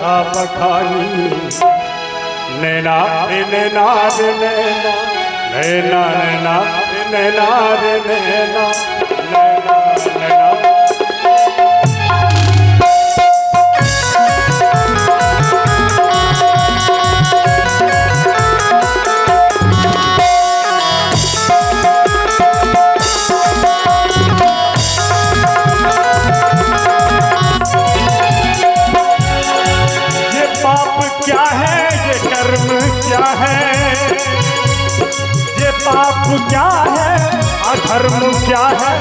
कथा बखानी। नैना रे नैना रे नैना, नैना नैना रे नैना रे नैना, नैना नैना। क्या है ये कर्म क्या है, ये पाप क्या है अधर्म क्या है,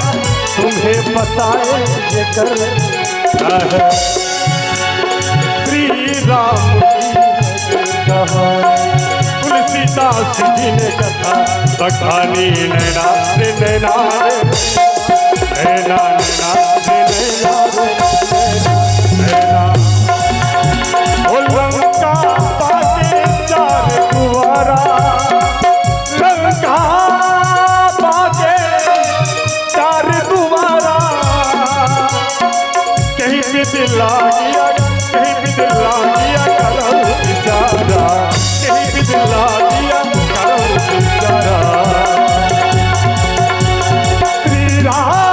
तुम्हें बताए ये कर्म क्या है। श्री राम की कहानी तुलसीदास जी ने कथा बखानी। नैना रे नैना रे नैना, नैना रे नैना रे नैना। लंका बाजे चार दुआरा, लंका बाजे चार दुआरा। कहीं भी दिल आ गया, कहीं भी दिल आ गया करो बेचारा, कहीं भी दिल आ गया करो बेचारा। श्री राम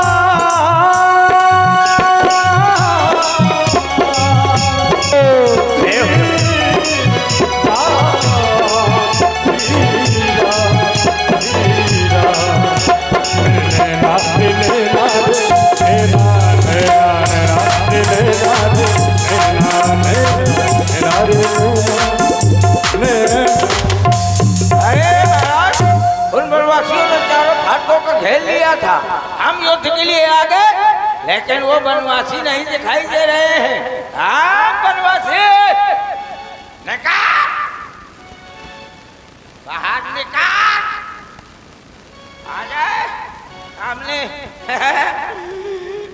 घेर लिया था, हम युद्ध के लिए आ गए, लेकिन वो बनवासी नहीं दिखाई दे रहे हैं। हाँ बनवासी निकाल, बाहर निकाल, आ जाए सामने।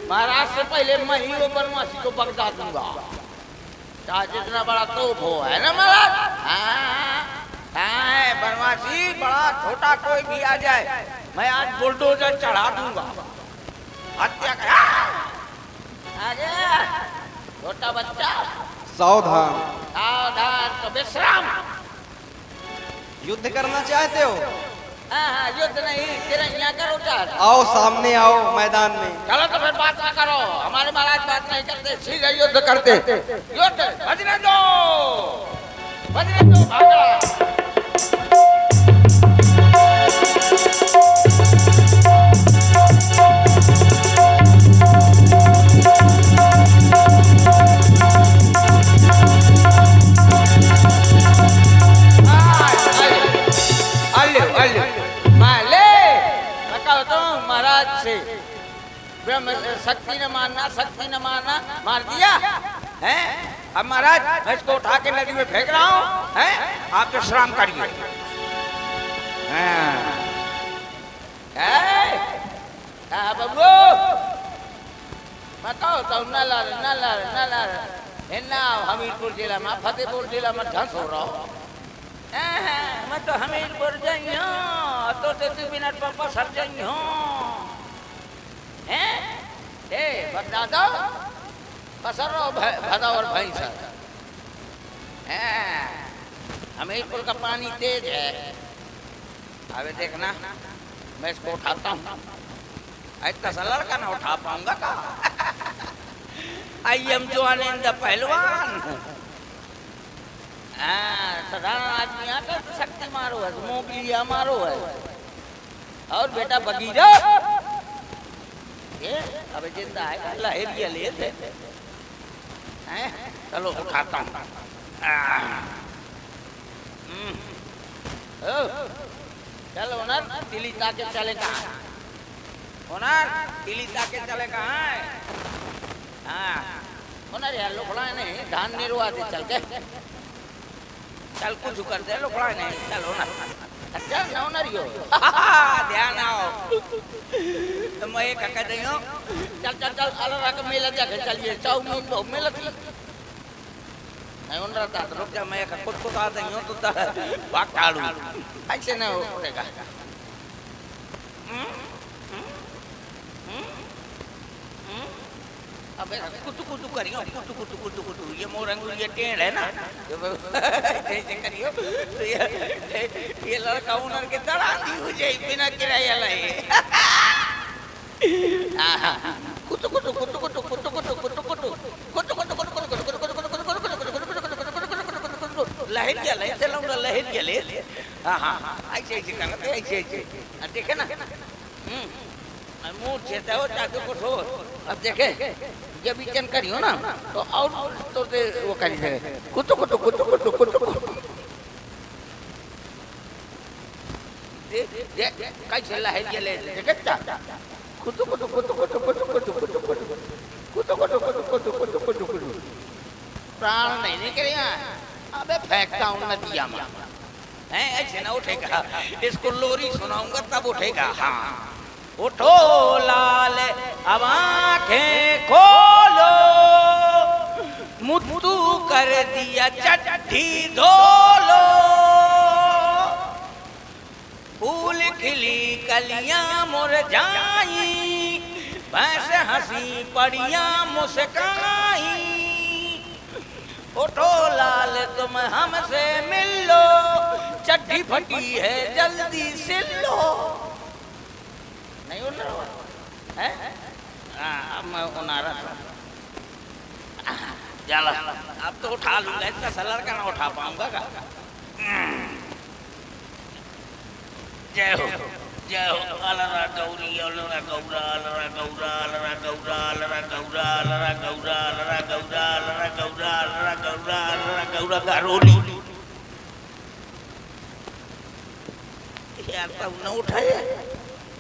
महाराज से पहले मैं ही वो बनवासी को बगदा दूंगा, चाहे जितना बड़ा तोप हो, है ना महाराज। हाँ बनवासी बड़ा छोटा कोई भी आ जाए, मैं आज बुलडोजर चढ़ा दूंगा, हत्या कर। आगे छोटा बच्चा सावधान, सावधान तो विश्राम। युद्ध करना चाहते हो? हाँ युद्ध नहीं, तिरंगा करो चाहते। आओ सामने आओ मैदान में। चलो तो फिर बात ना करो, हमारे महाराज बात नहीं करते, सीधे युद्ध करते। युद्ध बजने दो, बजने दो, भागा। महाराज से ब्रह्म शक्ति न मानना, शक्ति न मानना, मार दिया है। अब महाराज मैं इसको उठा के नदी में फेंक रहा हूँ, हैं? आप विश्राम करिए। बबू मैं कहो तो न ला हमीरपुर जिला में, फतेहपुर जिला में ढंस हो रहा हूँ। मैं तो हमीरपुर जाइए तो 3 मिनट पर पसर जाइए हैं। बता दो पसर रहो भदा और भैंस। हमीरपुर का पानी तेज है। अबे देखना मैं इसको उठाता हूँ, इतना सा लड़का ना उठा पाऊंगा का। आई एम जोआनंद पहलवान। साधारण आदमी आकर तो शक्ति मारो है, मोबिलिया मारो है। और बेटा बगीरा ये अब जिंदा है, लहेरिया ले थे। चलो उठाता हूँ। चलो ओनर दिल्ली ताके चले कहाँ? ओनर दिल्ली ताके चले कहाँ है? ओनर यार लोखड़ा नहीं, धान निरवा दे चल के। चल कुछ कर दे लोखड़ा नहीं, चल ओनर। अच्छा ना ओनर यो ध्यान आओ तो मैं एक कह दई हूं। चल चल चल अलरा के मेला जाके चलिए, चाउमीन बहु मेला थी नहीं ओनर ता रुक जा, मैं एक खुद को आ दई हूं तो भाग काड़ू ऐसे ना उड़ेगा। अबे कुतु कुतु करियो कुतु कुतु कुतु कुतु ये मोर अंगुल ये टेढ़ है ना ऐसे करियो तो ये लड़का उनर के दरांदी हो जाए बिना किराया लाए कुतु कुतु कुतु कुतु कुतु कुतु कुतु कुतु कुतु कुतु लहर गया लहर चलाऊंगा लहर गया ले हाँ हाँ ऐसे ऐसे करना तो ऐसे ऐसे देखे ना मुँह छेता हो चाकू को ठो अब देखे जब इचन करियो ना तो और तो वो करी है कुतु कुतु कुतु कुतु कुतु दे कैसे लहर गया ले देखे चा कुतु कुतु कुतु कुतु कुतु कुतु कुतु कुतु कुतु कुतु कुतु कुतु कुतु कुतु प्राण नहीं निकलेगा अबे फेंकता हूँ नदिया में हैं ऐसे ना उठेगा इसको लोरी सुनाऊंगा तब उठेगा हाँ उठो लाल अब आंखें खोलो मुत्तू कर दिया चट्टी धोलो फूल खिली कलियां मुरझाई बस हंसी पड़ियां मुस्काई उठो लाल तुम हमसे मिल लो चड्डी फटी है जल्दी सिल लो नहीं उठ रहा है अब मैं उना रहा चलो अब तो उठा लूंगा इतना सलर का ना उठा पाऊंगा का जय हो अलरा गौरी अलरा गौरा अलरा गौरा अलरा गौरा अलरा गौरा अलरा गौरा अलरा गौरा अलरा गौरा अलरा गौरा अलरा गौरा गारोली यार तब न उठाए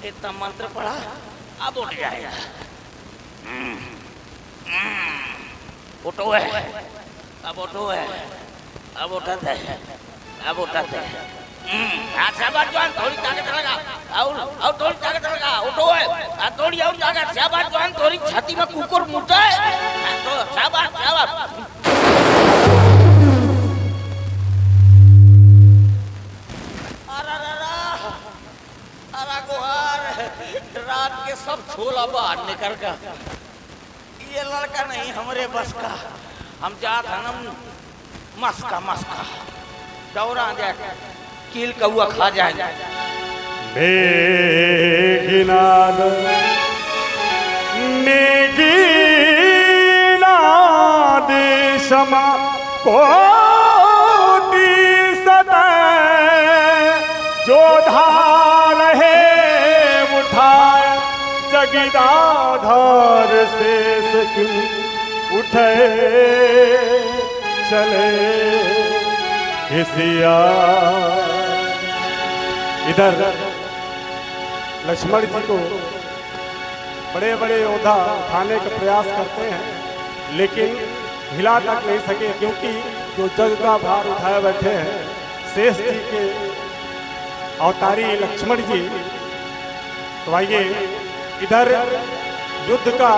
इतना मंत्र पढ़ा अब उठ जाएगा उठो है अब उठो है अब उठाते है अब उठाते है शाबाश जवान थोड़ी ताकत लगा और थोड़ी ताकत लगा उठो है थोड़ी और ताकत शाबाश जवान थोड़ी छाती में कुकुर मुड़ता है तो शाबाश शाबाश अरे गुहार रात के सब छोला बाहर निकल का ये लड़का नहीं हमारे बस का हम जात हनम मस्का मस्का दौरा जाए कील कौआ खा जाएगा मेघनाद मेघनाद समा कोटि सदै जो धार है उठाए जगदाधार से सकिन उठे चले किसिया इधर लक्ष्मण जी को बड़े बड़े योद्धा उठाने का प्रयास करते हैं लेकिन हिला तक नहीं सके क्योंकि जो जग का भार उठाए बैठे हैं शेष जी के अवतारी लक्ष्मण जी। तो आइए इधर युद्ध का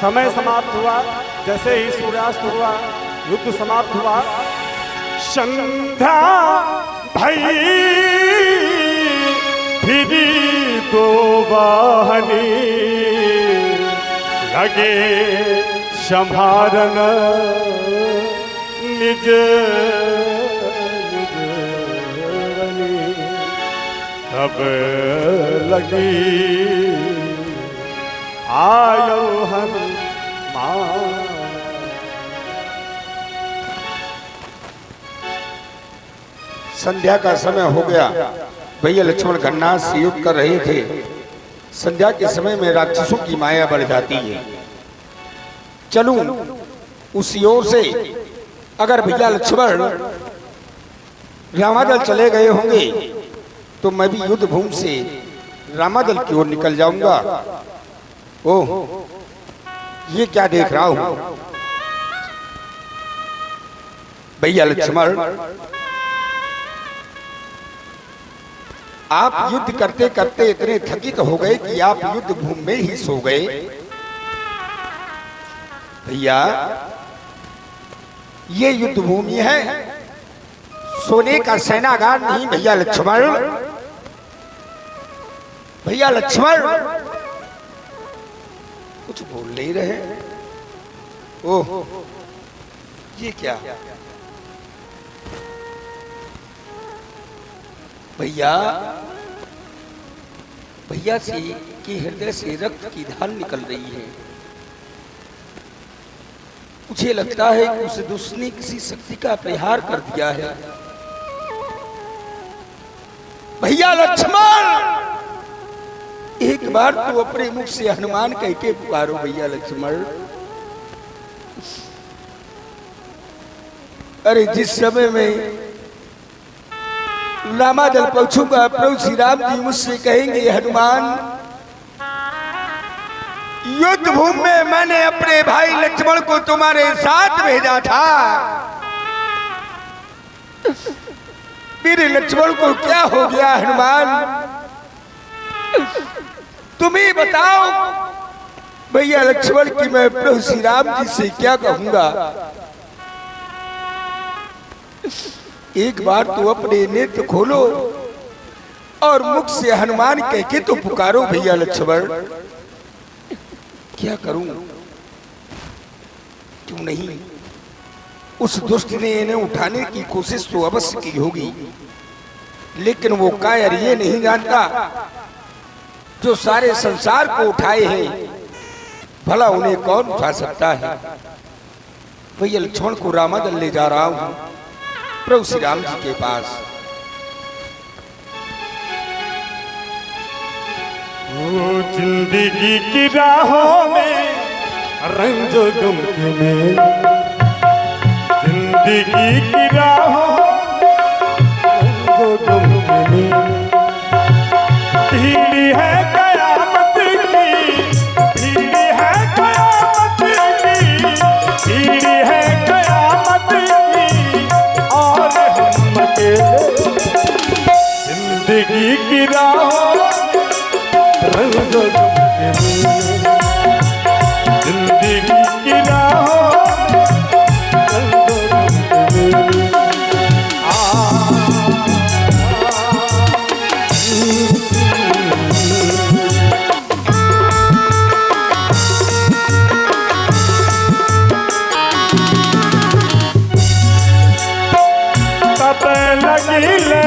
समय समाप्त हुआ, जैसे ही सूर्यास्त हुआ युद्ध समाप्त हुआ। संध्या भई फिर दो वाहनी लगे संभारन निज निज तब लगी आयो हम संध्या का समय हो गया। भैया लक्ष्मण गन्नाथ से युद्ध कर रहे थे। संध्या के समय में राक्षसों की माया बढ़ जाती है। चलूं उसी ओर से, अगर भैया लक्ष्मण रामादल चले गए होंगे तो मैं भी युद्ध भूमि से रामादल की ओर निकल जाऊंगा। ओह, ये क्या देख रहा हूं? भैया लक्ष्मण, आप युद्ध करते करते इतने थकित हो गए कि आप युद्ध भूमि में ही सो गए। भैया, ये युद्ध भूमि है, सोने का सेनागार नहीं। भैया लक्ष्मण, भैया लक्ष्मण कुछ बोल नहीं रहे। ओह, ये क्या? भैया, भैया से के हृदय से रक्त की धार निकल रही है। मुझे लगता है कि उस दुष्ट ने किसी शक्ति का प्रहार कर दिया है। भैया लक्ष्मण, एक बार तो अपने मुख से हनुमान कह के पुकारो भैया लक्ष्मण। अरे जिस समय में रामादल पहुंचूंगा, प्रभु श्री राम जी मुझसे कहेंगे हनुमान, युद्ध भूमि में मैंने अपने भाई लक्ष्मण को तुम्हारे साथ भेजा था, मेरे लक्ष्मण को क्या हो गया हनुमान? तुम ही बताओ भैया लक्ष्मण की मैं प्रभु श्री राम जी से क्या कहूंगा? एक बार तो अपने नेत्र खोलो और मुख से हनुमान कह के तो पुकारो भैया लक्ष्मण। क्या करूं? क्यों नहीं, उस दुष्ट ने इन्हें उठाने की कोशिश तो अवश्य की होगी, लेकिन वो कायर ये नहीं जानता जो सारे संसार को उठाए हैं, भला उन्हें कौन उठा सकता है? भैया लक्ष्मण को रामादल ले जा रहा हूं प्रभु श्री राम जी के पास। जिंदगी की राहों में रंजो गम में, जिंदगी की राहों रंजो गम में, भीड़ी है कयामत की, भीड़ी है कयामत की, भीड़ी है कयामत की, और हम अकेले जिंदगी की राहों रंजो गम में, जिंदगी की राहों रंजो गम में। तब लगी ले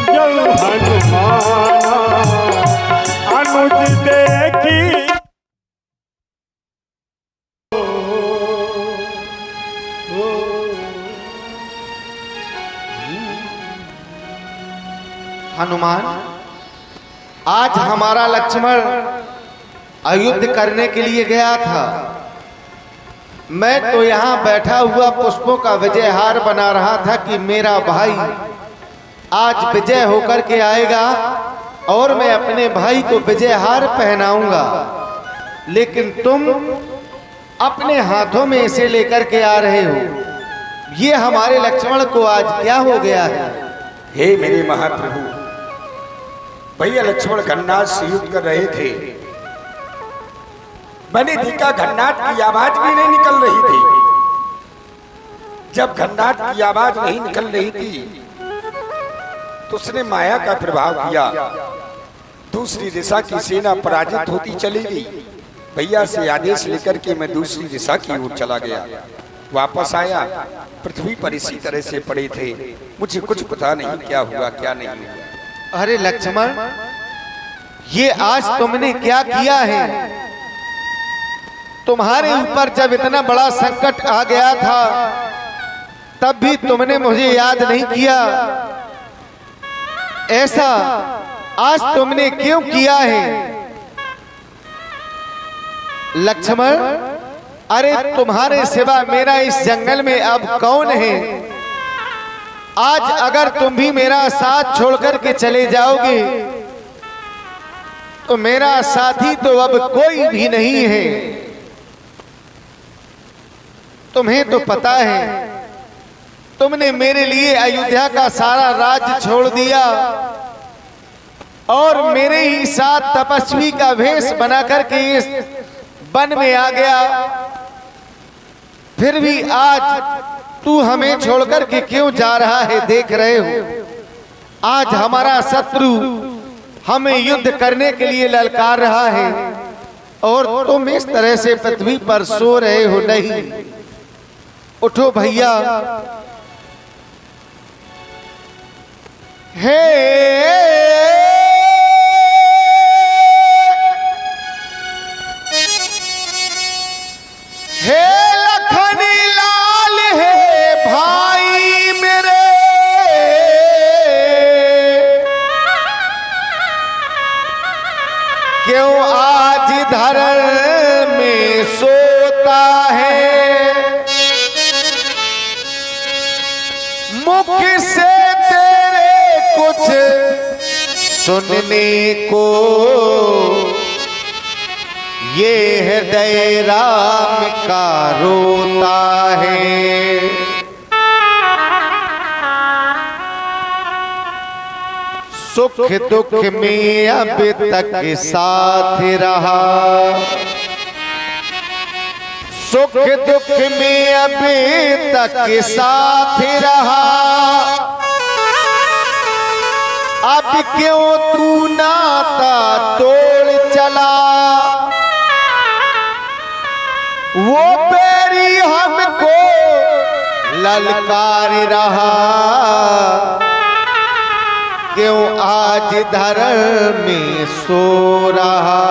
जो हनुमाना अनुज देखी, हनुमान, आज हमारा लक्ष्मण अयुद्ध करने के लिए गया था। मैं तो यहाँ बैठा हुआ पुष्पों का विजय हार बना रहा था कि मेरा भाई आज विजय होकर के आएगा और मैं अपने भाई को विजय हार पहनाऊंगा, लेकिन तुम अपने हाथों में इसे लेकर के आ रहे हो। ये हमारे लक्ष्मण को आज क्या हो गया है? हे मेरे महाप्रभु, भैया लक्ष्मण घन्नाथ से युद्ध कर रहे थे। मैंने देखा घन्नाथ की आवाज भी नहीं निकल रही थी। जब घन्नाथ की आवाज नहीं निकल रही थी तो उसने माया का प्रभाव किया, दूसरी दिशा की सेना पराजित होती चली गई। भैया से आदेश लेकर के मैं दूसरी दिशा की ओर चला गया। वापस आया, पृथ्वी पर इसी तरह से पड़े थे। मुझे कुछ पता नहीं क्या हुआ क्या नहीं हुआ। अरे लक्ष्मण, ये आज तुमने क्या किया है? तुम्हारे ऊपर जब इतना बड़ा संकट आ गया था तब भी तुमने मुझे याद नहीं किया। ऐसा आज तुमने क्यों किया है लक्ष्मण? अरे तुम्हारे सिवा मेरा इस जंगल में अब कौन है? आज अगर तुम भी मेरा साथ छोड़कर के चले जाओगे तो मेरा साथी तो अब कोई भी नहीं है। तुम्हें तो पता है, तुमने मेरे लिए अयोध्या का सारा राज्य छोड़ दिया और मेरे ही साथ तपस्वी का वेश बना करके इस वन में आ गया। फिर भी आज तू हमें छोड़कर के क्यों जा रहा है? देख रहे हो, आज हमारा शत्रु हमें युद्ध करने के लिए ललकार रहा है, और तुम इस तरह से पृथ्वी पर सो रहे हो। नहीं, उठो भैया। हे हे लखनी लाल है भाई मेरे, क्यों आज धरण में सोता है। मुख से तेरे कुछ सुनने को ये हृदय राम का रोता है। सुख दुख में अब तक साथ रहा, सुख दुख में अब तक साथ रहा। अब क्यों तू नाता तोड़ चला। वो बैरी हमको ललकार रहा, क्यों आज धरण में सो रहा।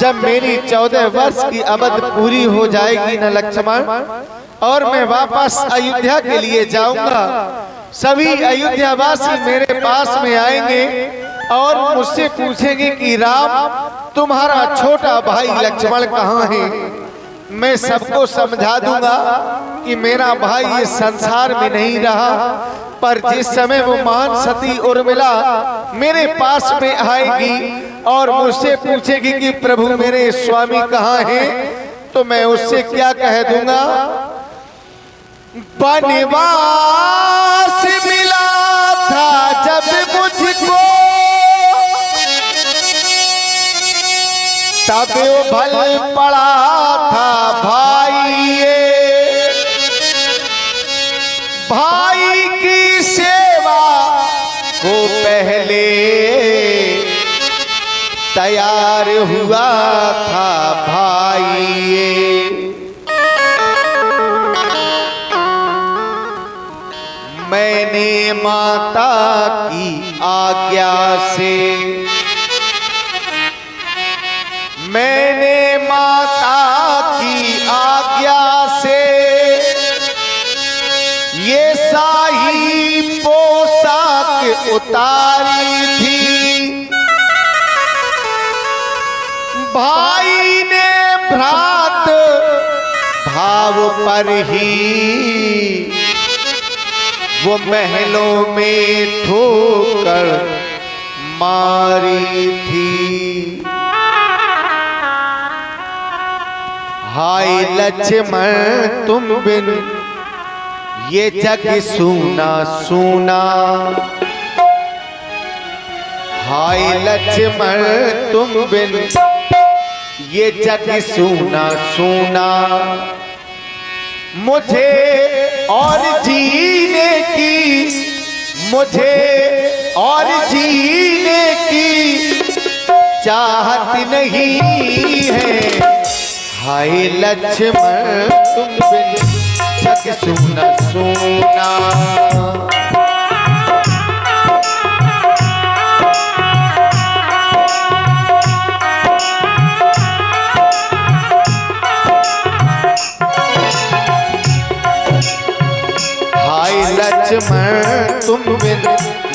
जब मेरी 14 वर्ष की अवधि पूरी हो जाएगी न लक्ष्मण, और मैं वापस अयोध्या के लिए जाऊंगा, सभी अयोध्यावासी मेरे पास में आएंगे और मुझसे पूछेंगे कि राम तुम्हारा छोटा भाई लक्ष्मण कहाँ है। मैं सबको समझा दूंगा कि मेरा भाई इस संसार में नहीं रहा, पर जिस समय वो महान सती उर्मिला मेरे पास में आएगी और मुझसे पूछेगी कि प्रभु मेरे स्वामी कहाँ हैं, तो मैं उससे क्या कह दूंगा। वनवास मिला था जब मुझको, तब भल पड़ा था भाई। भाई की सेवा को पहले तैयार हुआ था भाई। मैंने माता की आज्ञा से, मैंने माता की आज्ञा से ये शाही पोशाक उतारी थी। भाई ने भ्रात भाव पर ही वो महलों में ठोकर मारी थी। हाय लक्ष्मण तुम बिन ये जग सूना सूना। हाय लक्ष्मण तुम बिन ये जग सूना सूना। मुझे और जीने की, मुझे और जीने की चाहत नहीं है। हाय लक्ष्मण तुम बिन जग सूना सूना। लक्ष्मण तुम बिन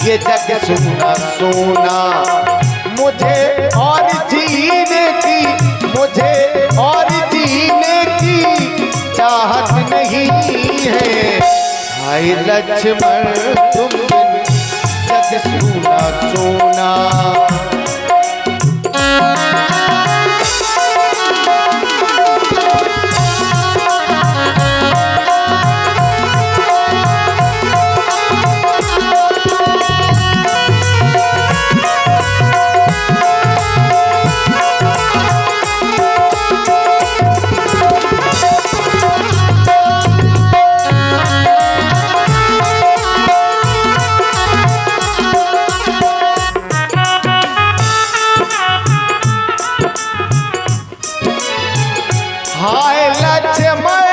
ये जग सुना सुना। मुझे और जीने की, मुझे और जीने की चाहत नहीं है। हाय लक्ष्मण तुम बिन जग सुना सुना। हाय लक्ष्मण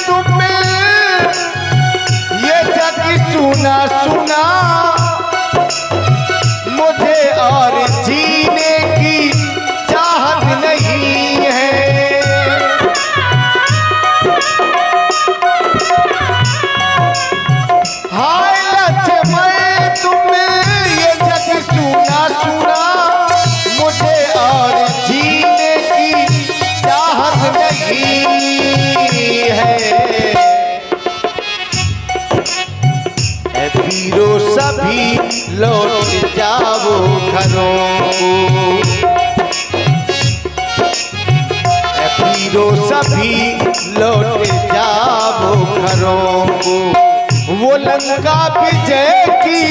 तुम ये जग सुना सुना, मुझे और जीने की चाहत नहीं है। हाय लक्ष्मण तुम ये जग सुना सुना, मुझे और जीने की चाहत नहीं है। ऐ वीरों सभी लौट जाओ घरों को, ऐ वीरों सभी लौट जाओ घरों को। वो लंका विजय की,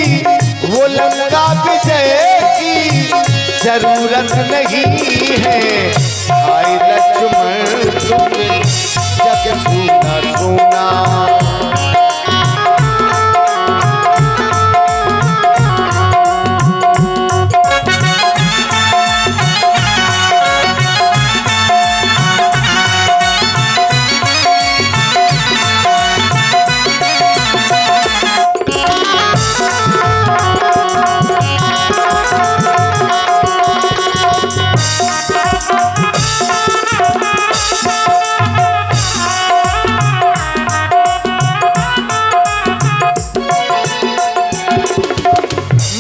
वो लंका विजय की जरूरत नहीं है। हाय लक्ष्मण तुम जग सुना सुना,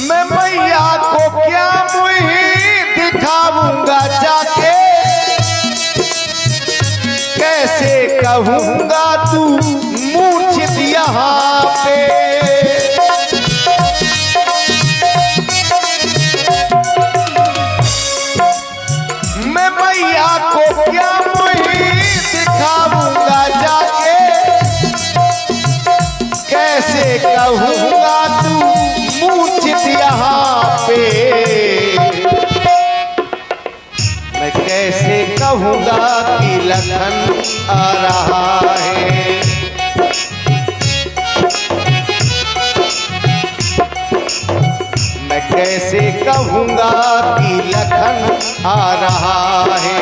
मैं मैया को क्या मुँह दिखाऊंगा जाके, कैसे कहूंगा तू मूर्छित यहाँ पे। मैं मैया को क्या मुँह दिखाऊंगा जाके, कैसे कहूंगा तू मूर्छित यहाँ पे। मैं कैसे कहूंगा कि लखन आ रहा है, मैं कैसे कहूंगा कि लखन आ रहा है।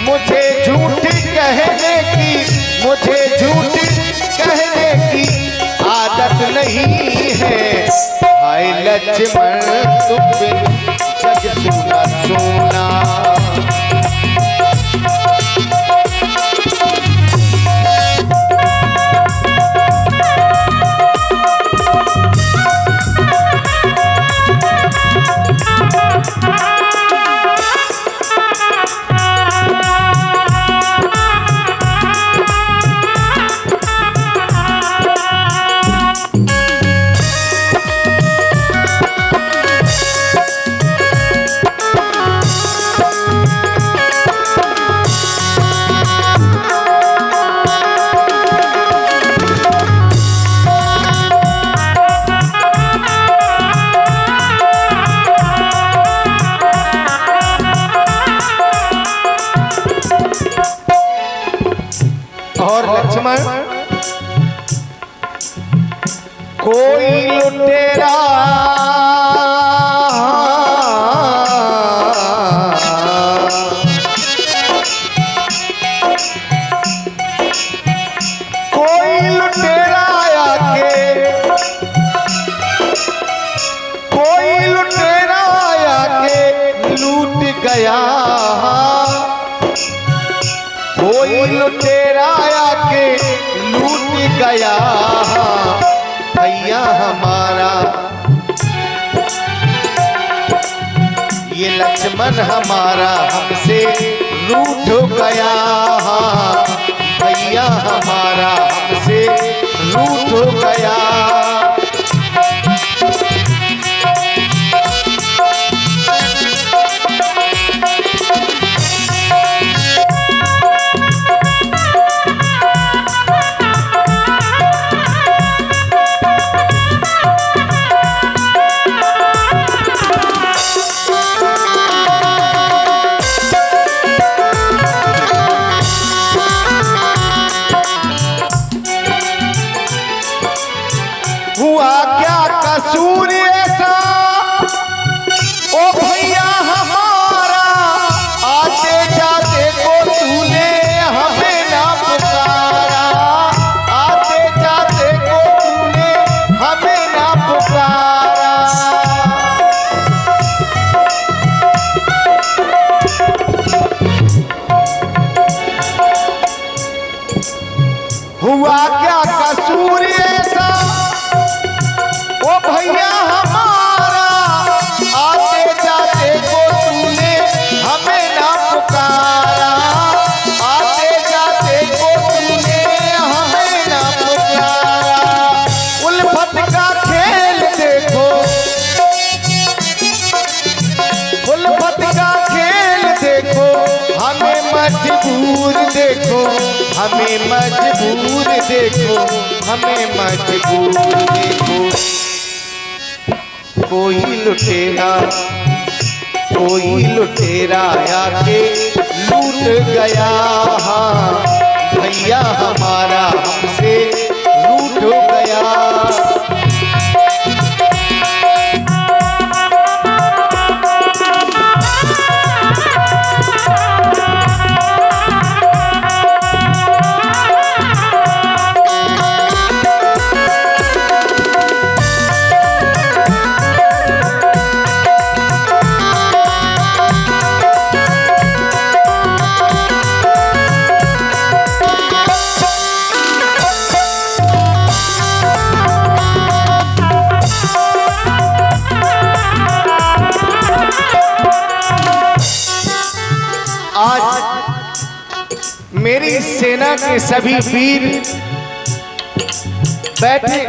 मुझे झूठ कहने की, मुझे झूठ कहने की आदत नहीं है। हाय लक्ष्मण तुम बिन जग सुना सुना, और लक्ष्मण कोई लुटेरा कोई लुटेरा आके, कोई लुटेरा आके लूट गया, कोई लुटेरा आके लूट गया। भैया हमारा ये लक्ष्मण हमारा हमसे रूठ गया, भैया हमारा हमसे रूठ गया। मजबूर देखो, हमें मजबूर देखो, हमें मजबूर देखो। कोई लुटेरा आके लूट गया, हाँ भैया हमारा हमसे लूट गया। मेरी सेना के सभी वीर बैठे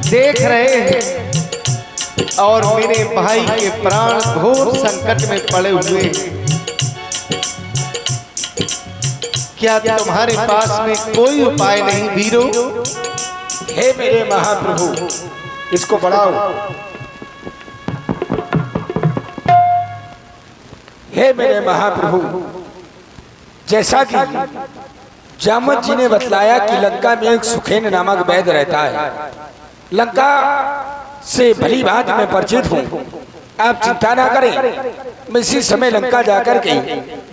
देख रहे हैं और मेरे भाई के प्राण घोर संकट में पड़े हुए हैं। क्या तुम्हारे पास में कोई उपाय नहीं वीरों? हे मेरे महाप्रभु, इसको बढ़ाओ। हे मेरे महाप्रभु, जैसा कि जामवंत जी ने बतलाया कि लंका में एक सुखेन नामक वैद्य रहता है, लंका से भली भांति मैं परिचित हूँ। आप चिंता ना करें, मैं इसी समय लंका जाकर के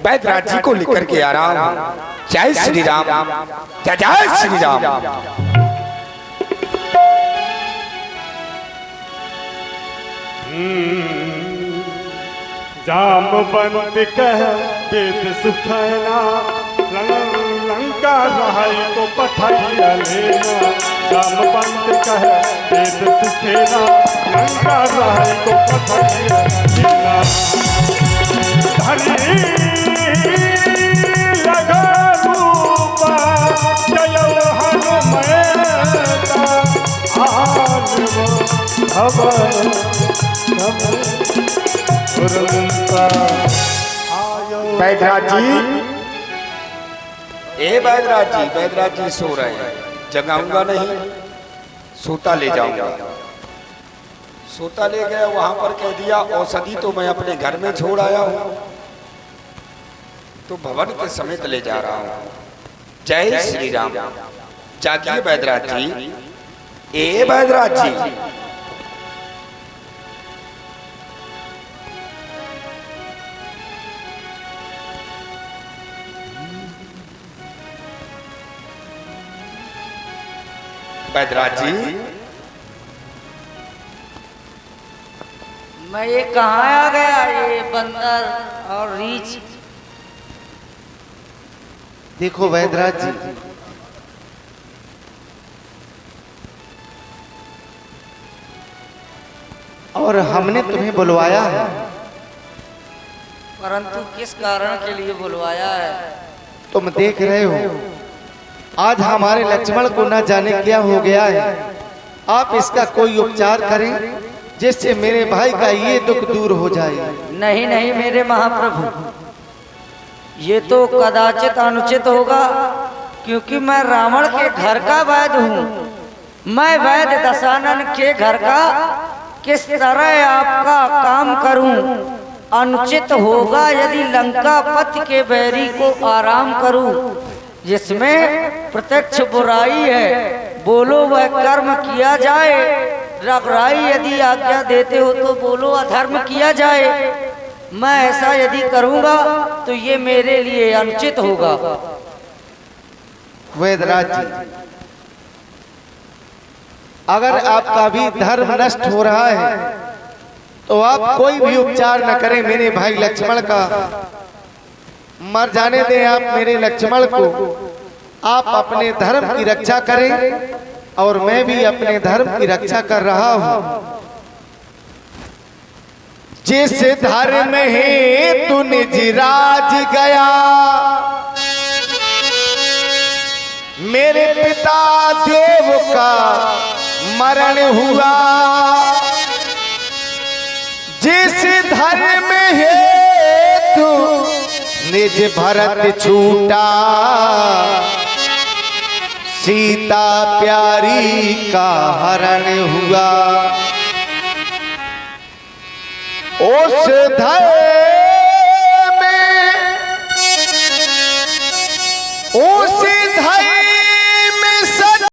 वैद्यराज जी को लिख करके आ रहा हूँ। जय श्री राम, जय जय श्री राम। जामवंत कह वेद सुखैना, लंका रहाई को पठाइया लेना। जामवंत कह वेद सुखैना, लंका रहाई को पठाइया लेना। धरी लगा रूपा जय हनुमैता, वैद्यराज जी, वैद्यराज जी सो रहे हैं, जगाऊंगा नहीं, सोता ले जाऊंगा। सोता ले गया, वहां पर कह दिया औषधि तो मैं अपने घर में छोड़ आया हूं, तो भवन के समेत ले जा रहा हूं। जय श्री राम। जागिए वैद्यराज जी। ए वैद्यराज जी, वैद्यराज जी, मैं ये कहाँ आ गया, ये बंदर और रीछ। देखो वैद्यराज जी, और हमने तुम्हें बुलवाया है। परंतु किस कारण के लिए बुलवाया है? तुम देख रहे हो आज हमारे लक्ष्मण को न जाने क्या हो गया है। आप इसका कोई उपचार करें जिससे मेरे भाई का ये दुख दूर हो जाए। नहीं नहीं मेरे महाप्रभु, ये तो कदाचित अनुचित होगा, क्योंकि मैं रावण के घर का वैद्य हूँ। मैं वैद्य दशानन के घर का किस तरह आपका काम करूं? अनुचित होगा यदि लंकापति के बैरी को आराम करूं, जिसमें प्रत्यक्ष बुराई है। बोलो वह कर्म किया जाए। रघुराई यदि आज्ञा देते हो तो बोलो अधर्म किया जाए। मैं ऐसा यदि करूंगा तो ये मेरे लिए अनुचित होगा। वैद्यराज जी, अगर आपका भी धर्म नष्ट हो रहा है तो आप कोई भी उपचार न करें। मेरे भाई लक्ष्मण का मर जाने दें आप मेरे लक्ष्मण को। आप अपने धर्म की रक्षा करें और मैं भी अपने धर्म की रक्षा कर रहा हूं। जिस धर्म है तू निज राज गया, मेरे पिता देव का मरण हुआ। जिस धर्म है तू निज भरत छूटा, सीता प्यारी का हरण हुआ। उस धय में, उस धय